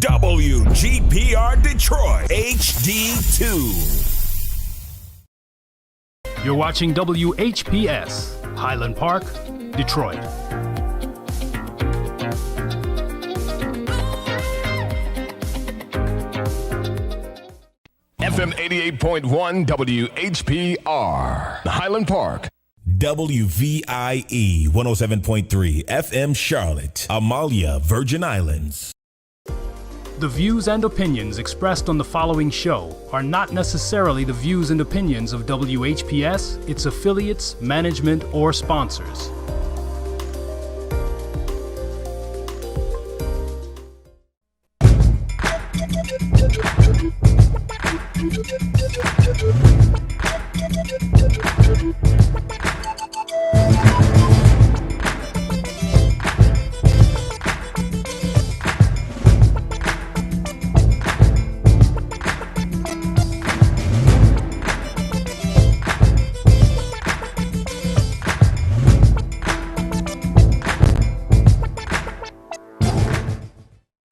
WGPR Detroit HD2. You're watching WHPS, Highland Park, Detroit. FM 88.1 WHPR, Highland Park. WVIE 107.3 FM Charlotte, Amalia, Virgin Islands. The views and opinions expressed on the following show are not necessarily the views and opinions of WHPS, its affiliates, management, or sponsors.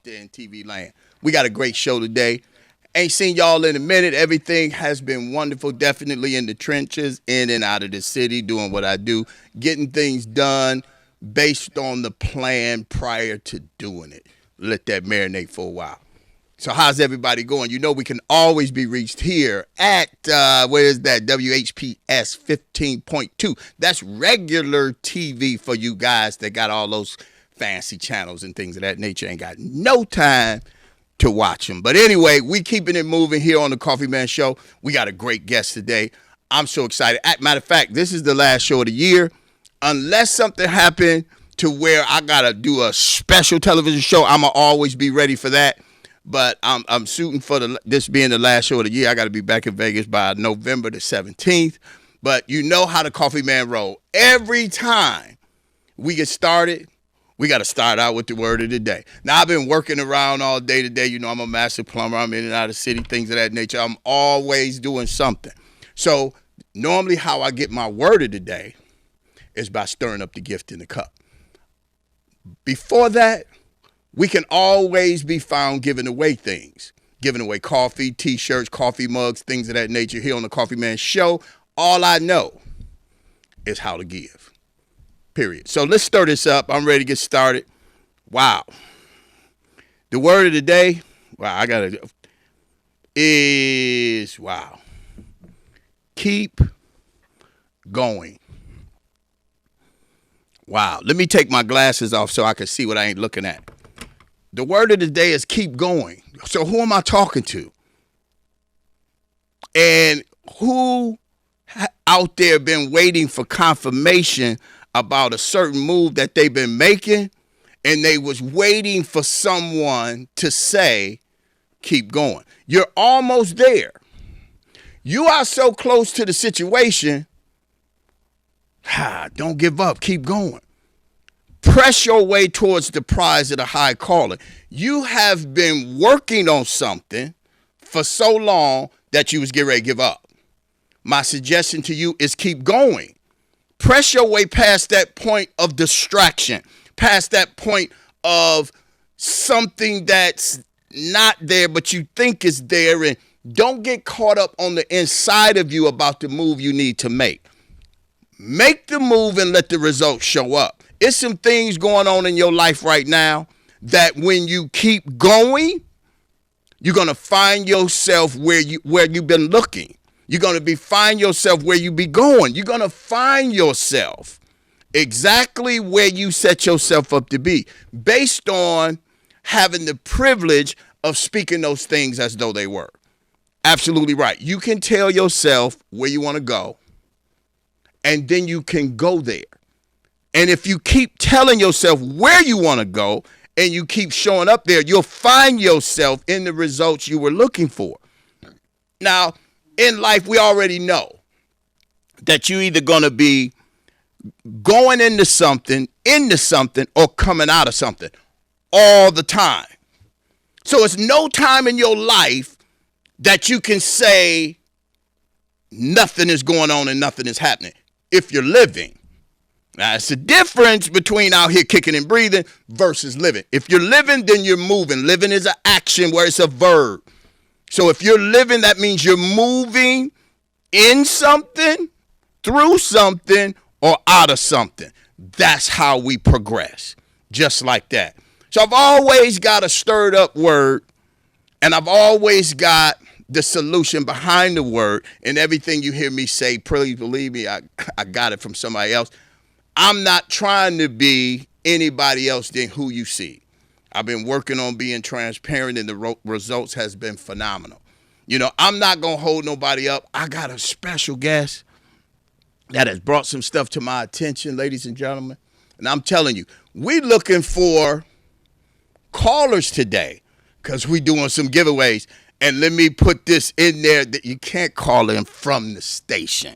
In TV land. We got a great show today. Ain't seen y'all in a minute. Everything has been wonderful. Definitely in the trenches, in and out of the city, doing what I do, getting things done based on the plan prior to doing it. Let that marinate for a while. So how's everybody going? You know we can always be reached here at, where is that, WHPS 15.2. That's regular TV for you guys that got all those fancy channels and things of that nature. Ain't got no time to watch them. But anyway, we keeping it moving here on the Coffee Man Show. We got a great guest today. I'm so excited. Matter of fact, this is the last show of the year. Unless something happened to where I got to do a special television show, I'm going to always be ready for that. But I'm shooting for this being the last show of the year. I got to be back in Vegas by November the 17th. But you know how the Coffee Man roll. Every time we get started, we got to start out with the word of the day. Now, I've been working around all day today. You know, I'm a master plumber. I'm in and out of the city, things of that nature. I'm always doing something. So normally how I get my word of the day is by stirring up the gift in the cup. Before that, we can always be found giving away things. Giving away coffee, T-shirts, coffee mugs, things of that nature here on the Coffee Man Show. All I know is how to give. Period. So let's stir this up. I'm ready to get started. Wow. The word of the day, is wow. Keep going. Wow. Let me take my glasses off so I can see what I ain't looking at. The word of the day is keep going. So who am I talking to? And who out there been waiting for confirmation about a certain move that they've been making, and they was waiting for someone to say, keep going. You're almost there. You are so close to the situation. Don't give up. Keep going. Press your way towards the prize of the high calling. You have been working on something for so long that you was getting ready to give up. My suggestion to you is keep going. Press your way past that point of distraction, past that point of something that's not there, but you think is there, and don't get caught up on the inside of you about the move you need to make. Make the move and let the results show up. It's some things going on in your life right now that when you keep going, you're going to find yourself where you've been looking. You're going to find yourself where you be going. You're going to find yourself exactly where you set yourself up to be based on having the privilege of speaking those things as though they were. Absolutely right. You can tell yourself where you want to go, and then you can go there. And if you keep telling yourself where you want to go and you keep showing up there, you'll find yourself in the results you were looking for. Now, in life, we already know that you're either going to be going into something, or coming out of something all the time. So it's no time in your life that you can say nothing is going on and nothing is happening if you're living. Now, it's the difference between out here kicking and breathing versus living. If you're living, then you're moving. Living is an action where it's a verb. So if you're living, that means you're moving in something, through something, or out of something. That's how we progress, just like that. So I've always got a stirred up word, and I've always got the solution behind the word. And everything you hear me say, please believe me, I got it from somebody else. I'm not trying to be anybody else than who you see. I've been working on being transparent, and the results has been phenomenal. You know, I'm not going to hold nobody up. I got a special guest that has brought some stuff to my attention, ladies and gentlemen. And I'm telling you, we're looking for callers today because we're doing some giveaways. And let me put this in there that you can't call in from the station.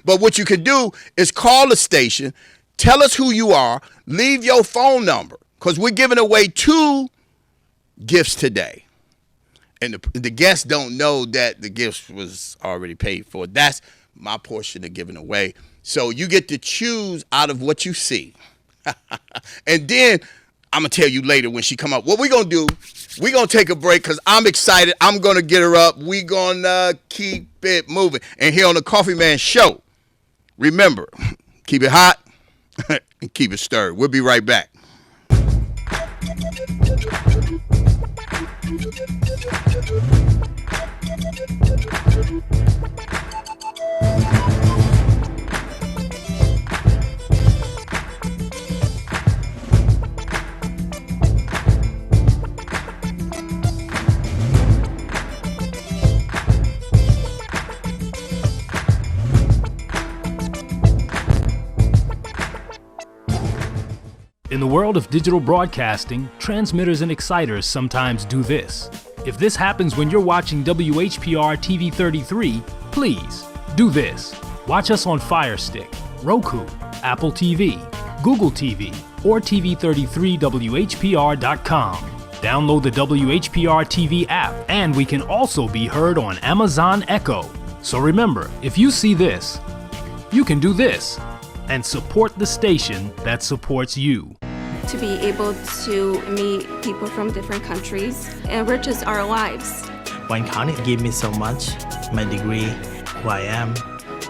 But what you can do is call the station, tell us who you are, leave your phone number, because we're giving away 2 gifts today. And the guests don't know that the gifts was already paid for. That's my portion of giving away. So you get to choose out of what you see. And then I'm going to tell you later when she come up. What we're going to do, we're going to take a break because I'm excited. I'm going to get her up. We're going to keep it moving. And here on the Coffee Man Show, remember, keep it hot and keep it stirred. We'll be right back. In the world of digital broadcasting, transmitters and exciters sometimes do this. If this happens when you're watching WHPR TV 33, please do this. Watch us on Fire Stick, Roku, Apple TV, Google TV, or TV33WHPR.com. Download the WHPR TV app, and we can also be heard on Amazon Echo. So remember, if you see this, you can do this and support the station that supports you. To be able to meet people from different countries enriches our lives. Wine County gave me so much, my degree, who I am.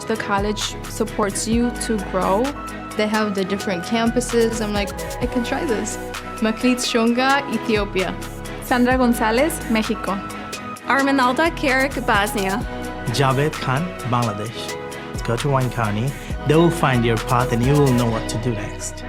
The college supports you to grow. They have the different campuses. I'm like, I can try this. Makrit Shonga, Ethiopia. Sandra Gonzalez, Mexico. Arminalda Carrick, Bosnia. Javed Khan, Bangladesh. Go to Wine County. They will find your path and you will know what to do next.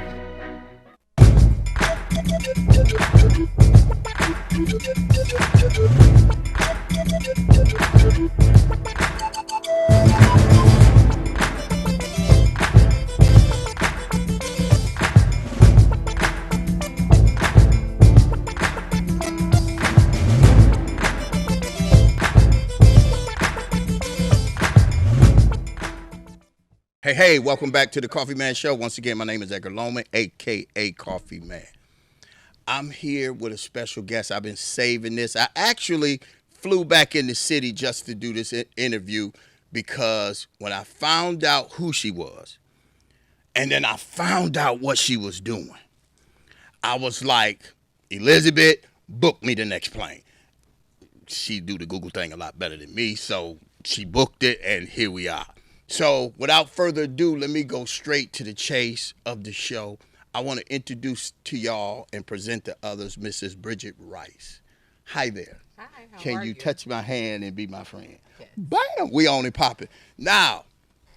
Hey, welcome back to the Coffee Man Show. Once again, my name is Edgar Loman, a.k.a. Coffee Man. I'm here with a special guest. I've been saving this. I actually flew back in the city just to do this interview because when I found out who she was and then I found out what she was doing, I was like, Elizabeth, book me the next plane. She do the Google thing a lot better than me, so she booked it, and here we are. So without further ado, let me go straight to the chase of the show. I want to introduce to y'all and present to others Mrs. Bridget Rice. Hi there. Hi, how Can are you you? touch my hand and be my friend? Yes. Bam! We only popping. Now,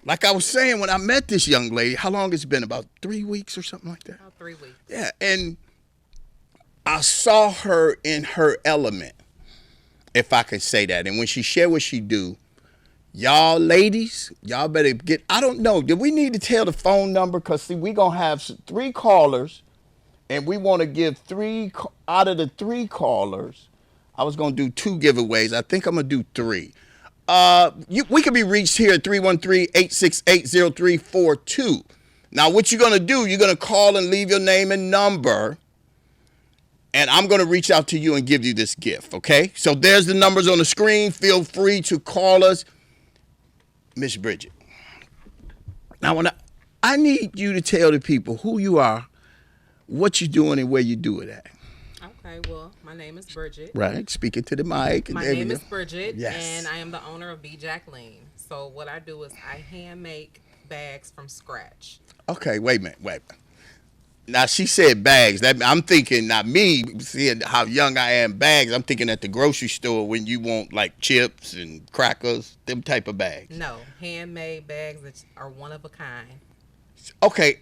like I was saying, when I met this young lady, how long has it been? About 3 weeks or something like that? About 3 weeks. Yeah, and I saw her in her element, if I could say that. And when she shared what she do, y'all ladies, y'all better get, I don't know, do we need to tell the phone number? Because, see, we're going to have 3 callers, and we want to give 3, out of the 3 callers, I was going to do 2 giveaways. I think I'm going to do 3. We can be reached here at 313-868-0342. Now, what you're going to do, you're going to call and leave your name and number, and I'm going to reach out to you and give you this gift, okay? So there's the numbers on the screen. Feel free to call us. Miss Bridget. Now, I need you to tell the people who you are, what you're doing, and where you do it at. Okay, well, my name is Bridget. Right, speaking to the mic. My name is Bridget, yes. and I am the owner of Be Jacqueline. So what I do is I hand make bags from scratch. Okay, wait a minute. Now, she said bags. I'm thinking, not me, seeing how young I am, bags. I'm thinking at the grocery store when you want, like, chips and crackers, them type of bags. No, handmade bags that are one of a kind. Okay,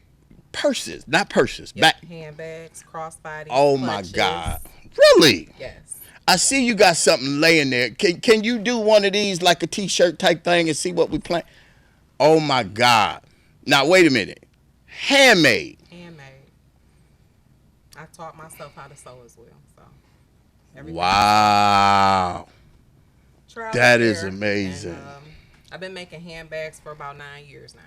purses, not purses. Yep, handbags, crossbodies, oh, clutches. my God. Really? Yes. I see you got something laying there. Can you do one of these, like a T-shirt type thing, and see what we plan? Oh, my God. Now, wait a minute. Handmade. I taught myself how to sew as well. So. Wow. That is amazing. And, I've been making handbags for about 9 years now.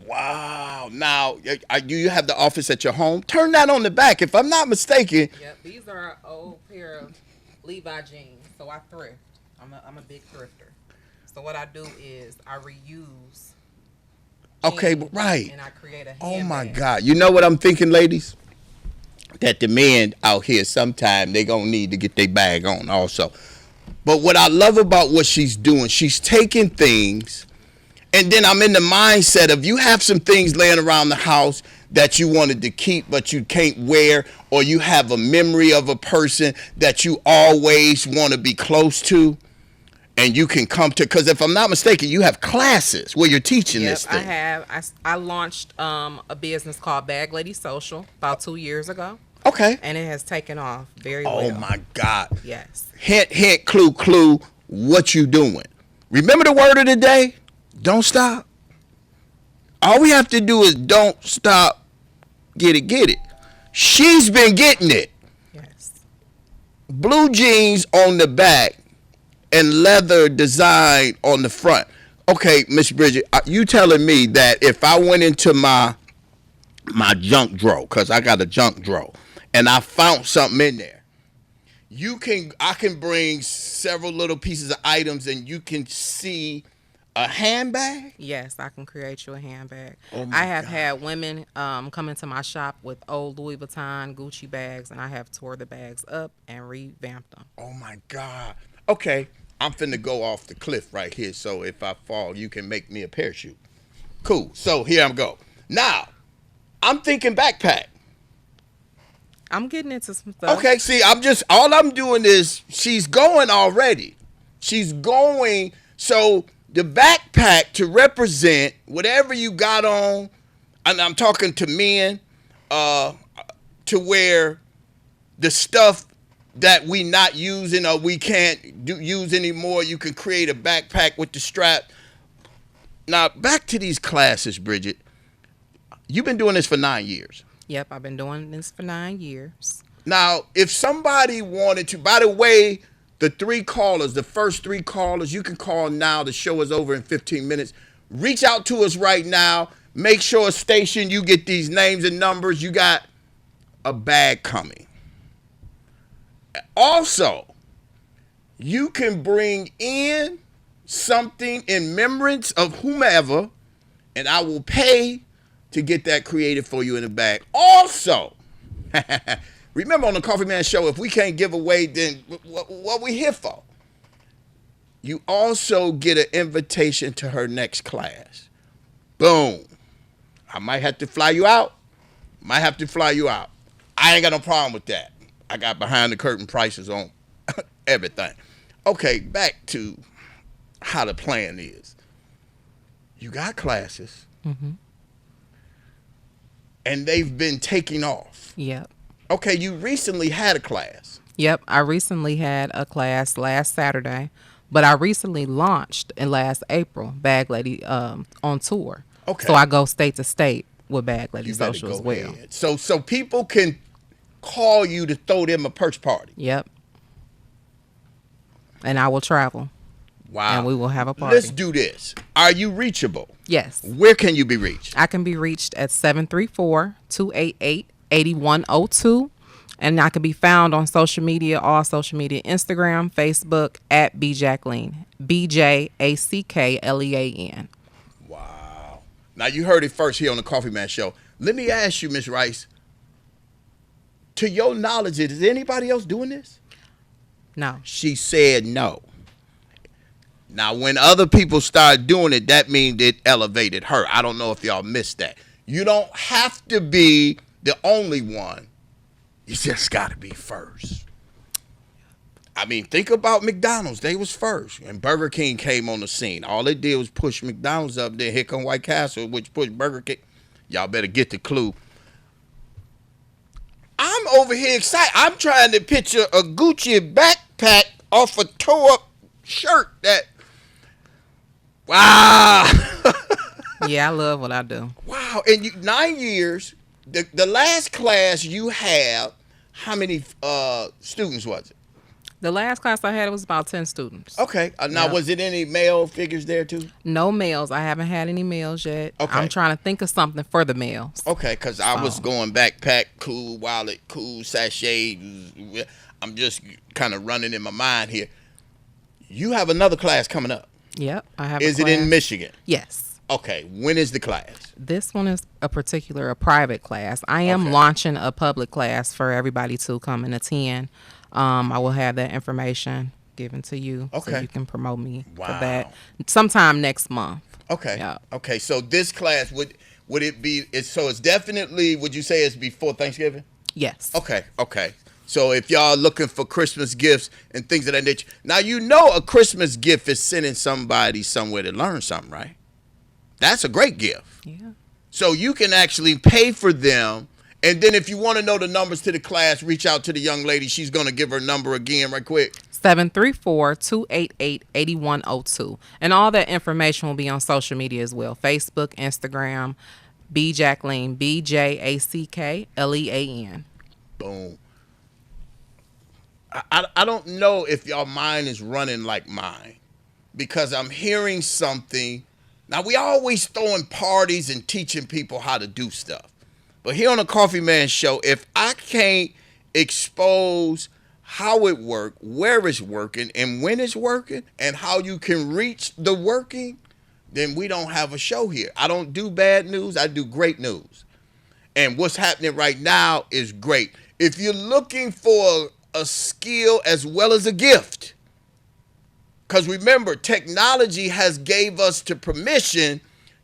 Wow. Now, do you have the office at your home? Turn that on the back, if I'm not mistaken. Yep, these are an old pair of Levi jeans, so I thrift. I'm a big thrifter. So what I do is I reuse. Okay, but right. And I create a handbag. Oh, my God. You know what I'm thinking, ladies? That the men out here sometime they gonna need to get their bag on also. But what I love about what she's doing, she's taking things, and then I'm in the mindset of you have some things laying around the house that you wanted to keep but you can't wear, or you have a memory of a person that you always want to be close to, and you can come to, because if I'm not mistaken, you have classes where you're teaching this thing. I have. I launched a business called Bag Lady Social about 2 years ago. Okay. And it has taken off very well. Oh, my God. Yes. Hint, hint, clue, clue, what you doing. Remember the word of the day? Don't stop. All we have to do is don't stop, get it. She's been getting it. Yes. Blue jeans on the back and leather design on the front. Okay, Miss Bridget, you telling me that if I went into my junk drawer, because I got a junk drawer, and I found something in there, I can bring several little pieces of items and you can see a handbag? Yes, I can create you a handbag. Oh, I have had women come into my shop with old Louis Vuitton, Gucci bags, and I have tore the bags up and revamped them. Oh, my God. Okay, I'm finna go off the cliff right here, so if I fall, you can make me a parachute. Cool, so here I go. Now, I'm thinking backpack. I'm getting into some stuff. Okay, see, all I'm doing is, she's going already. She's going, so the backpack to represent whatever you got on, and I'm talking to men, to where the stuff that we not using or we can't use anymore, you can create a backpack with the strap. Now, back to these classes, Bridget. You've been doing this for 9 years. Yep, I've been doing this for 9 years. Now, if somebody wanted to, by the way, the first three callers, you can call now. The show is over in 15 minutes. Reach out to us right now. Make sure, station, you get these names and numbers. You got a bag coming. Also, you can bring in something in remembrance of whomever, and I will pay to get that created for you in the bag. Also, remember on the Coffee Man Show, if we can't give away, then what we here for? You also get an invitation to her next class. Boom. I might have to fly you out. I ain't got no problem with that. I got behind the curtain prices on everything. Okay, back to how the plan is. You got classes. Mm-hmm. And they've been taking off. Yep. Okay, you recently had a class. Yep, I recently had a class last Saturday, but I recently launched in last April, Bag Lady on tour. Okay. So I go state to state with Bag Lady You better Social go as well. ahead. So people can call you to throw them a purse party. Yep. And I will travel. Wow. And we will have a party. Let's do this. Are you reachable? Yes. Where can you be reached? I can be reached at 734-288-8102. And I can be found on social media, all social media, Instagram, Facebook, at BJacklean. BJACKLEAN. Wow. Now, you heard it first here on the Coffee Man Show. Let me ask you, Miss Rice, to your knowledge, is anybody else doing this? No. She said no. Now, when other people start doing it, that means it elevated her. I don't know if y'all missed that. You don't have to be the only one. You just got to be first. I mean, think about McDonald's. They was first. And Burger King came on the scene. All they did was push McDonald's up there. Here come White Castle, which pushed Burger King. Y'all better get the clue. I'm over here excited. I'm trying to picture a Gucci backpack off a tore-up shirt that... Wow. Yeah, I love what I do. Wow. And 9 years, the last class you have, how many students was it? The last class I had, it was about 10 students. Okay. Now, was it any male figures there, too? No males. I haven't had any males yet. Okay. I'm trying to think of something for the males. Okay, because I was going backpack, cool wallet, cool sachet. I'm just kind of running in my mind here. You have another class coming up. Yep, I have Is it in Michigan? Yes. Okay, when is the class? This one is a private class. I am launching a public class for everybody to come and attend. I will have that information given to you so you can promote me for that sometime next month. Okay. Yeah. Okay, so this class, would it be, so it's definitely, would you say it's before Thanksgiving? Yes. Okay. So if y'all looking for Christmas gifts and things of that nature, now you know a Christmas gift is sending somebody somewhere to learn something, right? That's a great gift. Yeah. So you can actually pay for them. And then if you want to know the numbers to the class, reach out to the young lady. She's going to give her number again right quick. 734-288-8102. And all that information will be on social media as well. Facebook, Instagram, Jacqueline, BJACKLEAN. Boom. I don't know if y'all mind is running like mine, because I'm hearing something. Now, we always throwing parties and teaching people how to do stuff. But here on the Coffee Man Show, if I can't expose how it works, where it's working, and when it's working, and how you can reach the working, then we don't have a show here. I don't do bad news. I do great news. And what's happening right now is great. If you're looking for a skill as well as a gift, because remember, technology has gave us the permission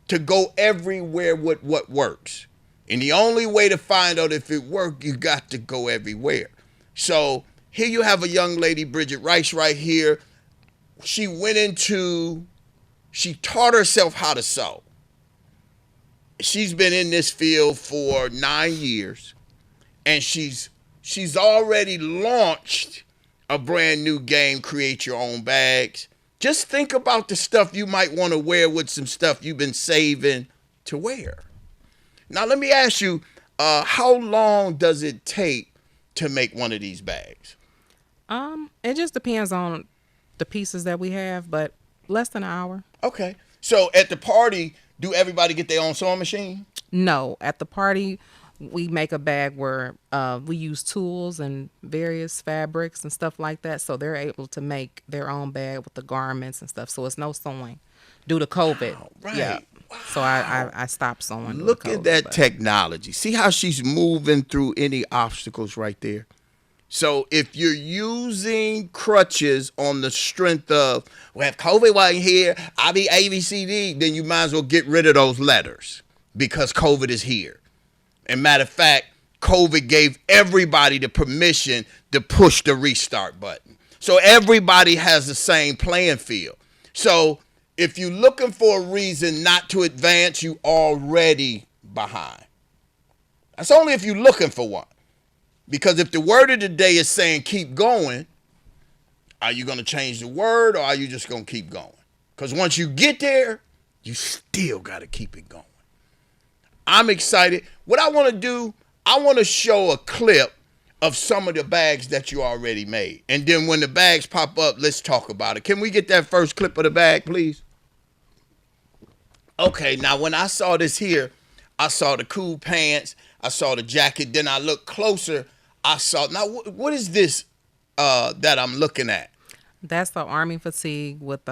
to go everywhere with what works. And the only way to find out if it works, you got to go everywhere. So here you have a young lady, Bridget Rice, right here. She taught herself how to sew. She's been in this field for 9 years, and she's already launched a brand new game, Create Your Own Bags. Just think about the stuff you might want to wear with some stuff you've been saving to wear. Now, let me ask you, how long does it take to make one of these bags? It just depends on the pieces that we have, but less than an hour. Okay. So at the party, do everybody get their own sewing machine? No. At the party, we make a bag where we use tools and various fabrics and stuff like that, so they're able to make their own bag with the garments and stuff. So it's no sewing due to COVID. Wow, right. Yeah. Wow. So I stopped sewing. Look at that technology. See how she's moving through any obstacles right there? So if you're using crutches on the strength of, well, if COVID wasn't here, I'll be ABCD, then you might as well get rid of those letters because COVID is here. And matter of fact, COVID gave everybody the permission to push the restart button. So everybody has the same playing field. So if you're looking for a reason not to advance, you already behind. That's only if you're looking for one. Because if the word of the day is saying keep going, are you going to change the word or are you just going to keep going? Because once you get there, you still got to keep it going. I'm excited. What I want to do, I want to show a clip of some of the bags that you already made. And then when the bags pop up, let's talk about it. Can we get that first clip of the bag, please? Okay, now when I saw this here, I saw the cool pants, I saw the jacket, then I looked closer, I saw, now what is this that I'm looking at? That's the army fatigue with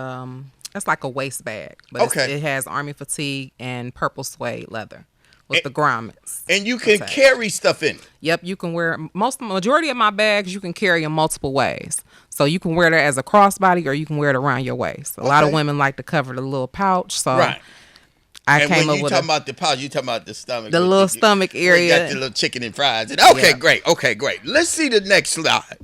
That's like a waist bag, but it has army fatigue and purple suede leather with the grommets. And you can carry stuff in it. Yep, you can wear majority of my bags. You can carry in multiple ways. So you can wear it as a crossbody, or you can wear it around your waist. A lot of women like to cover the little pouch. So right. I and came when up you with talking about the pouch, you talking about the stomach, the little stomach area. You got the little chicken and fries. Okay, great. Okay, great. Let's see the next slide.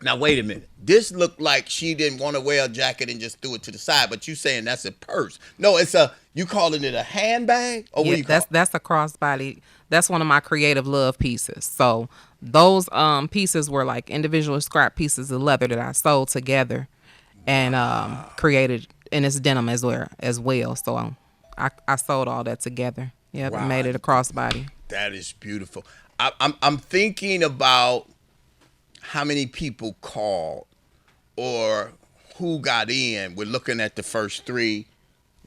Now wait a minute. This looked like she didn't want to wear a jacket and just threw it to the side, but you saying that's a purse? No, it's you calling it a handbag? Or what do you call that's a crossbody. That's one of my creative love pieces. So those pieces were like individual scrap pieces of leather that I sewed together and created, and it's denim as well. So I sewed all that together. Yep, and made it a crossbody. That is beautiful. I'm thinking about how many people called or who got in. We're looking at the first three.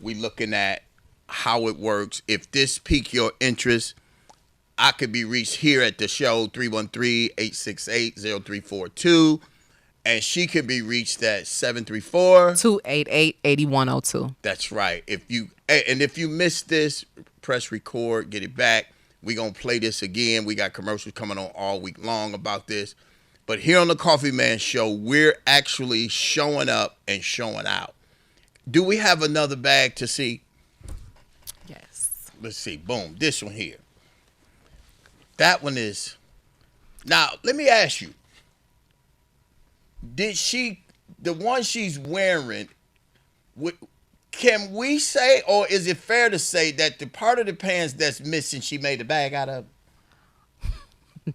We're looking at how it works. If this piqued your interest, I could be reached here at the show, 313-868-0342. And she can be reached at 734-288-8102. That's right. If you missed this, press record, get it back. We're going to play this again. We got commercials coming on all week long about this. But here on the Coffee Man Show, we're actually showing up and showing out. Do we have another bag to see? Yes. Let's see. Boom. This one here. That one is. Now, let me ask you. The one she's wearing, can we say, or is it fair to say that the part of the pants that's missing, she made the bag out of?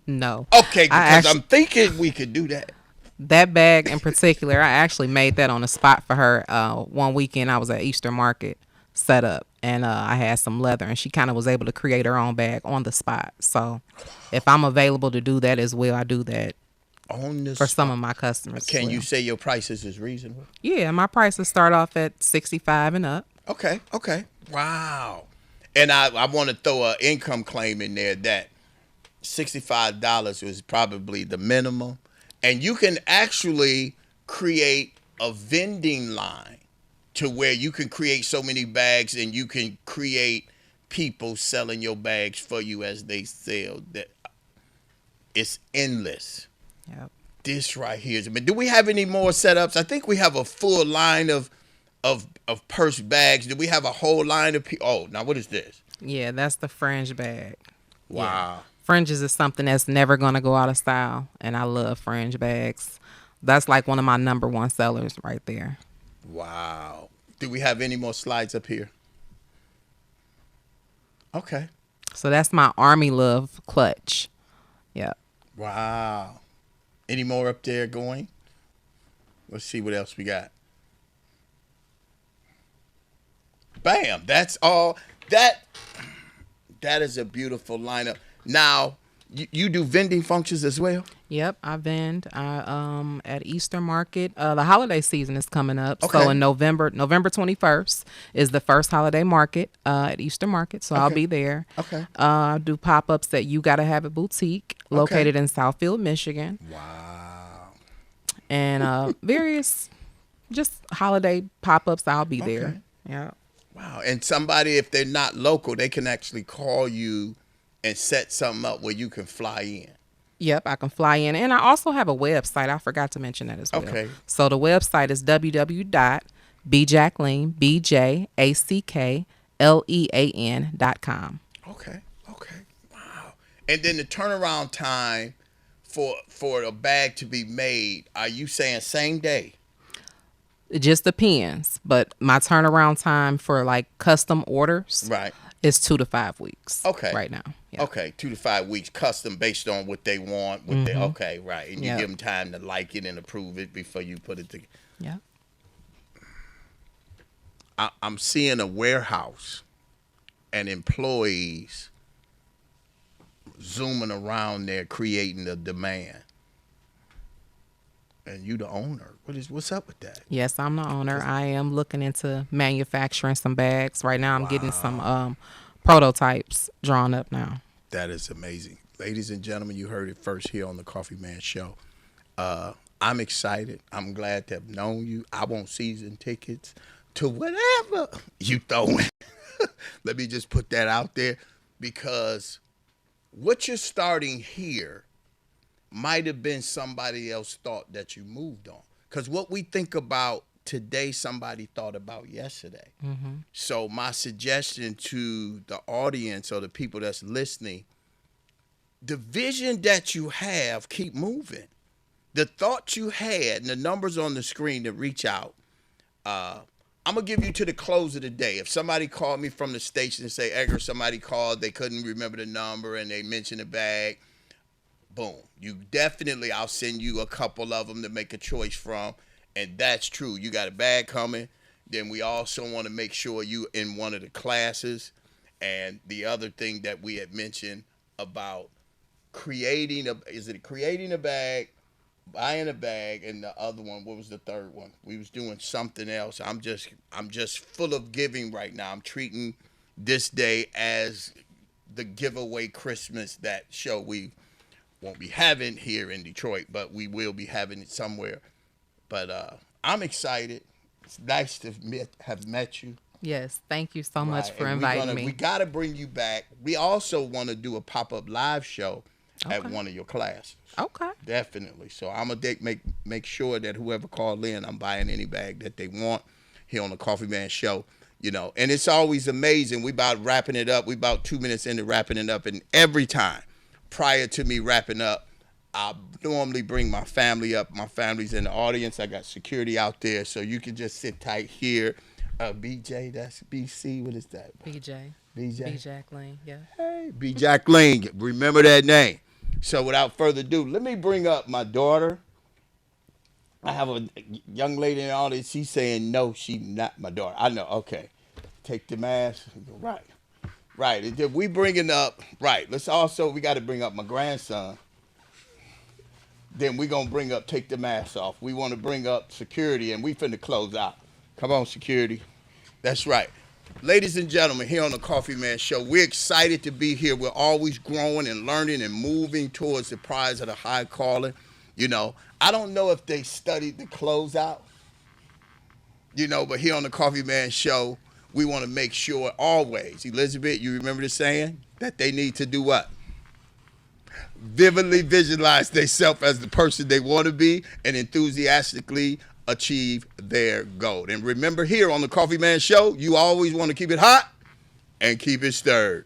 No. Okay, because I'm thinking we could do that. That bag in particular, I actually made that on the spot for her. One weekend I was at Easter Market set up, and I had some leather, and she kind of was able to create her own bag on the spot. So if I'm available to do that as well, I do that for some of my customers. Can you say your prices is reasonable? Yeah, my prices start off at $65 and up. Okay. Wow. And I want to throw an income claim in there that $65 was probably the minimum. And you can actually create a vending line to where you can create so many bags and you can create people selling your bags for you as they sell. That it's endless. Yep. This right here is. But do we have any more setups? I think we have a full line of purse bags. Do we have a whole line of now what is this? Yeah, that's the Fringe Bag. Wow. Yeah. Fringes is something that's never going to go out of style, and I love fringe bags. That's like one of my number one sellers right there. Wow. Do we have any more slides up here? Okay. So that's my Army Love clutch. Yep. Wow. Any more up there going? Let's see what else we got. Bam. That's all. That is a beautiful lineup. Now, you do vending functions as well? Yep, I vend at Easter Market. The holiday season is coming up. Okay. So in November 21st is the first holiday market at Easter Market. So I'll be there. Okay. I do pop-ups at You Gotta Have It Boutique, located in Southfield, Michigan. Wow. And various just holiday pop-ups, I'll be there. Yeah. Wow. And somebody, if they're not local, they can actually call you and set something up where you can fly in. Yep, I can fly in. And I also have a website. I forgot to mention that as well. Okay. So the website is www.bjacqueline.com. Okay. Wow. And then the turnaround time for a bag to be made, are you saying same day? It just depends. But my turnaround time for like custom orders is 2 to 5 weeks. Okay. Right now. Yeah. Okay, 2 to 5 weeks, custom based on what they want. Okay, right. And you give them time to like it and approve it before you put it together. Yeah. I'm seeing a warehouse and employees zooming around there creating the demand. And you the owner. What's up with that? Yes, I'm the owner. I am looking into manufacturing some bags. Right now I'm getting some prototypes drawn up now. That is amazing. Ladies and gentlemen, you heard it first here on the Coffee Man Show. I'm excited. I'm glad to have known you. I want season tickets to whatever you throwing. Let me just put that out there, because what you're starting here might have been somebody else thought that you moved on. Because what we think about today, somebody thought about yesterday. Mm-hmm. So my suggestion to the audience or the people that's listening, the vision that you have, keep moving. The thoughts you had and the numbers on the screen to reach out, I'm going to give you to the close of the day. If somebody called me from the station and say, Edgar, somebody called, they couldn't remember the number and they mentioned a bag, boom. I'll send you a couple of them to make a choice from. And that's true. You got a bag coming. Then we also want to make sure you in one of the classes. And the other thing that we had mentioned about creating a bag, buying a bag, and the other one, what was the third one? We was doing something else. I'm just full of giving right now. I'm treating this day as the giveaway Christmas that show we won't be having here in Detroit, but we will be having it somewhere. But I'm excited. It's nice to have met you. Yes, thank you so much for inviting me. We got to bring you back. We also want to do a pop-up live show at one of your classes. Okay. Definitely. So I'm going to make sure that whoever called in, I'm buying any bag that they want here on the Coffee Man Show. You know, and it's always amazing. We about wrapping it up. We about 2 minutes into wrapping it up. And every time prior to me wrapping up, I normally bring my family up. My family's in the audience. I got security out there. So you can just sit tight here. BJ, that's BC. What is that? BJ. BJ. BJ Lane, yeah. Hey, BJ Lane. Remember that name. So without further ado, let me bring up my daughter. I have a young lady in the audience. She's saying, no, she's not my daughter. I know. Okay. Take the mask. Right. Right. And then we bringing up, right. We got to bring up my grandson. Then we going to bring up, take the mask off. We want to bring up security, and we finna close out. Come on, security. That's right. Ladies and gentlemen, here on the Coffee Man Show, we're excited to be here. We're always growing and learning and moving towards the prize of the high calling. You know, I don't know if they studied the closeout, but here on the Coffee Man Show, we want to make sure always, Elizabeth, you remember the saying? That they need to do what? Vividly visualize themselves as the person they want to be and enthusiastically achieve their goal. And remember, here on the Coffee Man Show, you always want to keep it hot and keep it stirred.